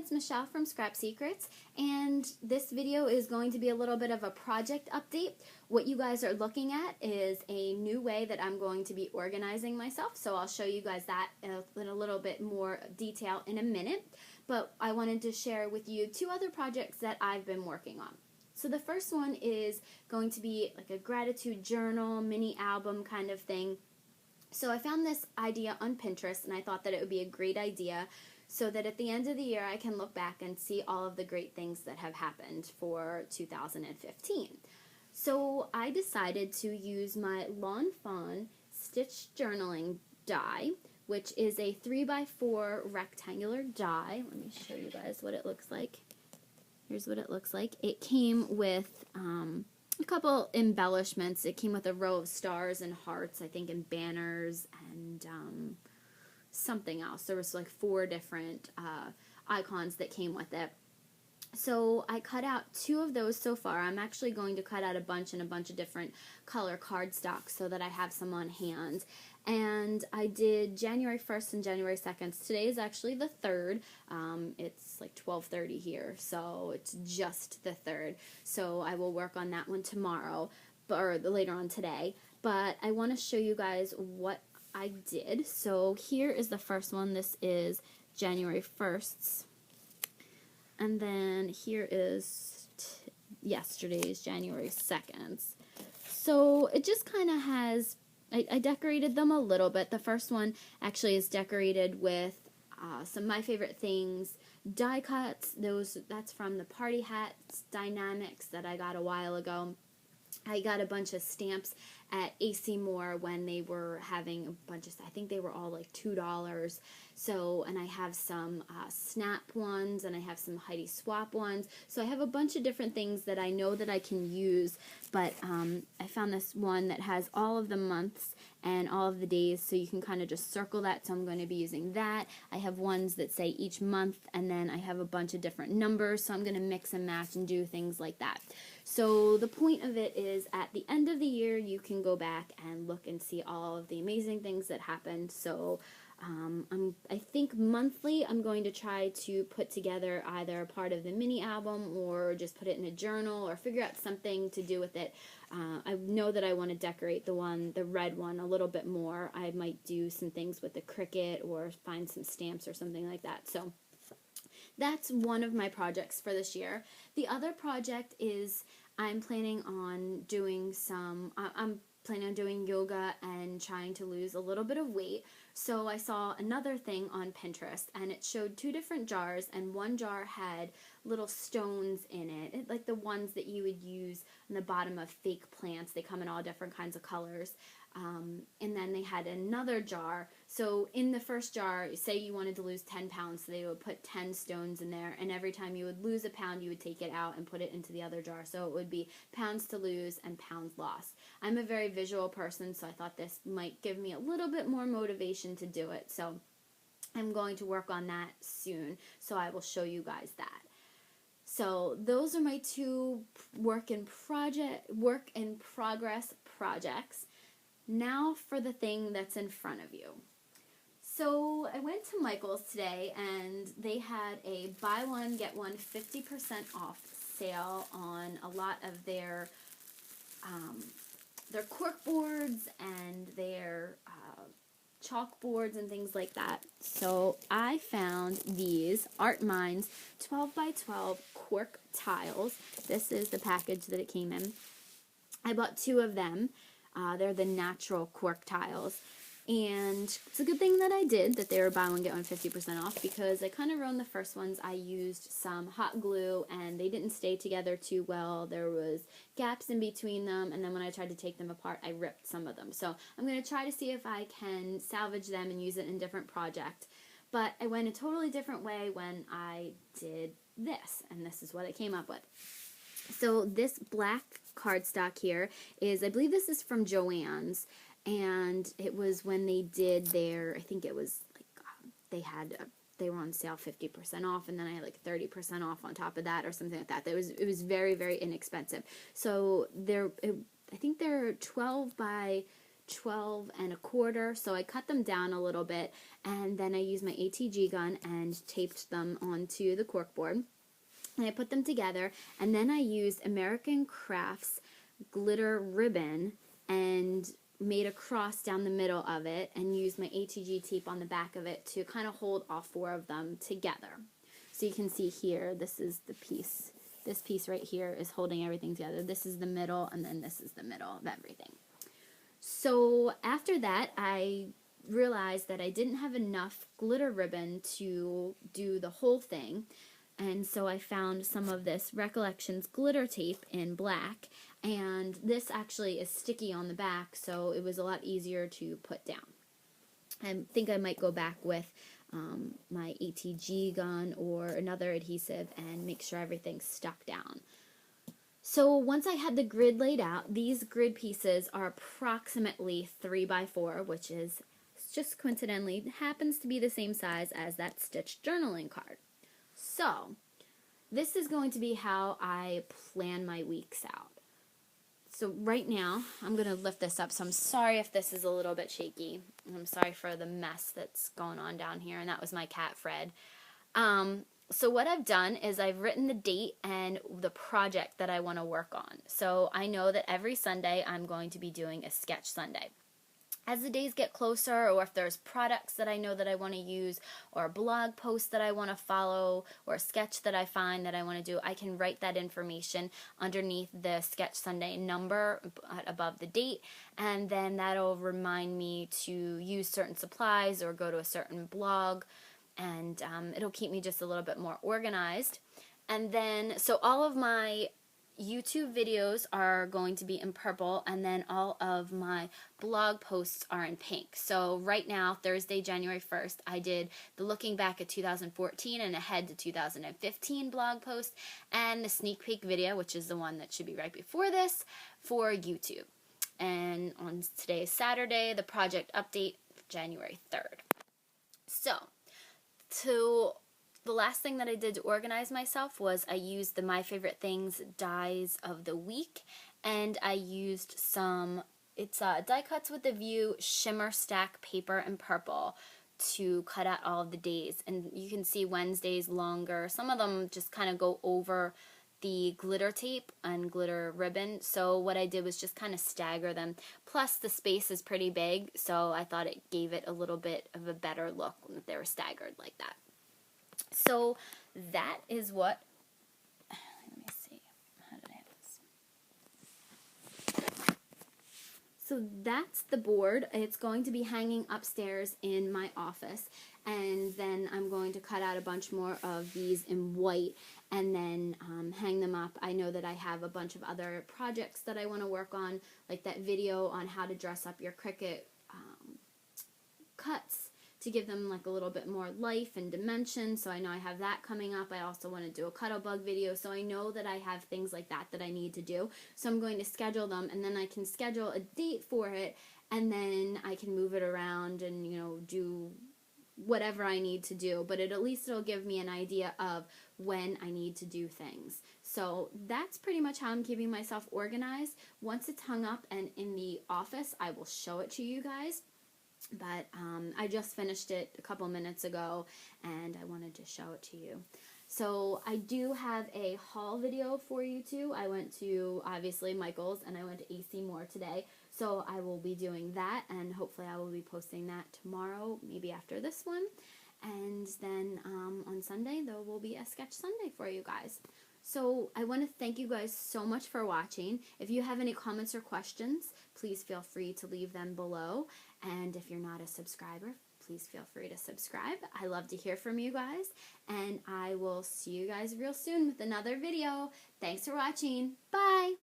it's Michelle from Scrap Secrets, and this video is going to be a little bit of a project update. What you guys are looking at is a new way that I'm going to be organizing myself, so I'll show you guys that in a little bit more detail in a minute, but I wanted to share with you two other projects that I've been working on. So the first one is going to be like a gratitude journal, mini album kind of thing. So I found this idea on Pinterest, and I thought that it would be a great idea so that at the end of the year I can look back and see all of the great things that have happened for 2015. So I decided to use my Lawn Fawn Stitch Journaling die, which is a 3x4 rectangular die. Let me show you guys what it looks like. Here's what it looks like. It came with a couple embellishments. It came with a row of stars and hearts, I think, and banners and something else. There was like 4 different icons that came with it. So I cut out 2 of those so far. I'm actually going to cut out a bunch in a bunch of different color cardstock so that I have some on hand. And I did January 1st and January 2nd. Today is actually the 3rd. It's like 12:30 here, so it's just the 3rd. So I will work on that one tomorrow, or later on today. But I want to show you guys what I did. So here is the first one. This is January 1st's. And then here is yesterday's, January 2nd's. So it just kind of has, I decorated them a little bit. The first one actually is decorated with some of my favorite things, die cuts. That's from the Party Hats Dynamics that I got a while ago. I got a bunch of stamps at AC Moore when they were having a bunch of, I think they were all like $2. So, and I have some Snap ones, and I have some Heidi Swap ones. So I have a bunch of different things that I know that I can use, but I found this one that has all of the months and all of the days, so you can kind of just circle that, so I'm going to be using that. I have ones that say each month, and then I have a bunch of different numbers, so I'm going to mix and match and do things like that. So the point of it is, at the end of the year, you can go back and look and see all of the amazing things that happened. So I think monthly I'm going to try to put together either part of the mini album or just put it in a journal or figure out something to do with it. I know that I want to decorate the red one a little bit more. I might do some things with the cricket or find some stamps or something like that. So that's one of my projects for this year. The other project is I'm planning on doing I'm planning on doing yoga and trying to lose a little bit of weight. So I saw another thing on Pinterest, and it showed 2 different jars, and one jar had little stones in it, like the ones that you would use on the bottom of fake plants. They come in all different kinds of colors. And then they had another jar. So in the first jar, say you wanted to lose 10 pounds, so they would put 10 stones in there, and every time you would lose a pound, you would take it out and put it into the other jar. So it would be pounds to lose and pounds lost. I'm a very visual person, so I thought this might give me a little bit more motivation to do it. So I'm going to work on that soon, so I will show you guys that. So those are my 2 work in progress projects. Now for the thing that's in front of you. So I went to Michael's today, and they had a buy one, get one 50% off sale on a lot of their cork boards and their chalkboards and things like that. So I found these Art Minds 12x12 cork tiles. This is the package that it came in. I bought 2 of them. They're the natural cork tiles, and it's a good thing that I did, that they were buy one get one 50% off, because I kind of ruined the first ones. I used some hot glue, and they didn't stay together too well. There was gaps in between them, and then when I tried to take them apart, I ripped some of them. So I'm going to try to see if I can salvage them and use it in a different project. But I went a totally different way when I did this, and this is what I came up with. So this black cardstock here is, I believe this is from Joann's, and it was when they did their, I think it was like, they were on sale 50% off, and then I had like 30% off on top of that or something like that. It was very, very inexpensive. So I think they're 12 by 12 1/4, so I cut them down a little bit, and then I used my ATG gun and taped them onto the corkboard. And I put them together, and then I used American Crafts glitter ribbon and made a cross down the middle of it and used my ATG tape on the back of it to kind of hold all 4 of them together. So you can see here, this is the piece. This piece right here is holding everything together. This is the middle, and then this is the middle of everything. So after that, I realized that I didn't have enough glitter ribbon to do the whole thing. And so I found some of this Recollections glitter tape in black, and this actually is sticky on the back, so it was a lot easier to put down. I think I might go back with my ATG gun or another adhesive and make sure everything's stuck down. So once I had the grid laid out, these grid pieces are approximately 3 by 4, which is just coincidentally happens to be the same size as that stitched journaling card. So, this is going to be how I plan my weeks out. So right now, I'm going to lift this up, so I'm sorry if this is a little bit shaky. I'm sorry for the mess that's going on down here, and that was my cat, Fred. So what I've done is I've written the date and the project that I want to work on. So I know that every Sunday I'm going to be doing a sketch Sunday. As the days get closer, or if there's products that I know that I want to use, or a blog post that I want to follow, or a sketch that I find that I want to do, I can write that information underneath the Sketch Sunday number above the date, and then that'll remind me to use certain supplies or go to a certain blog, and it'll keep me just a little bit more organized. And then, so all of my YouTube videos are going to be in purple, and then all of my blog posts are in pink. So right now, Thursday, January 1st, I did the looking back at 2014 and ahead to 2015 blog post, and the sneak peek video, which is the one that should be right before this, for YouTube. And on today's Saturday, the project update, January 3rd. So, the last thing that I did to organize myself was I used the My Favorite Things dies of the week, and I used some, it's Die Cuts with a View shimmer stack paper in purple to cut out all of the days. And you can see Wednesdays longer. Some of them just kind of go over the glitter tape and glitter ribbon, so what I did was just kind of stagger them. Plus the space is pretty big, so I thought it gave it a little bit of a better look when they were staggered like that. So that is what, let me see, how did I have this? So that's the board. It's going to be hanging upstairs in my office, and then I'm going to cut out a bunch more of these in white and then hang them up. I know that I have a bunch of other projects that I want to work on, like that video on how to dress up your Cricut cuts, to give them like a little bit more life and dimension. So I know I have that coming up. I also want to do a Cuddlebug video, so I know that I have things like that that I need to do. So I'm going to schedule them, and then I can schedule a date for it, and then I can move it around and, you know, do whatever I need to do, but at least it'll give me an idea of when I need to do things. So that's pretty much how I'm keeping myself organized. Once it's hung up and in the office, I will show it to you guys. But I just finished it a couple minutes ago, and I wanted to show it to you. So I do have a haul video for you too. I went to, obviously, Michael's, and I went to AC Moore today. So I will be doing that, and hopefully I will be posting that tomorrow, maybe after this one. And then on Sunday, there will be a Sketch Sunday for you guys. So I want to thank you guys so much for watching. If you have any comments or questions, please feel free to leave them below. And if you're not a subscriber, please feel free to subscribe. I love to hear from you guys. And I will see you guys real soon with another video. Thanks for watching. Bye!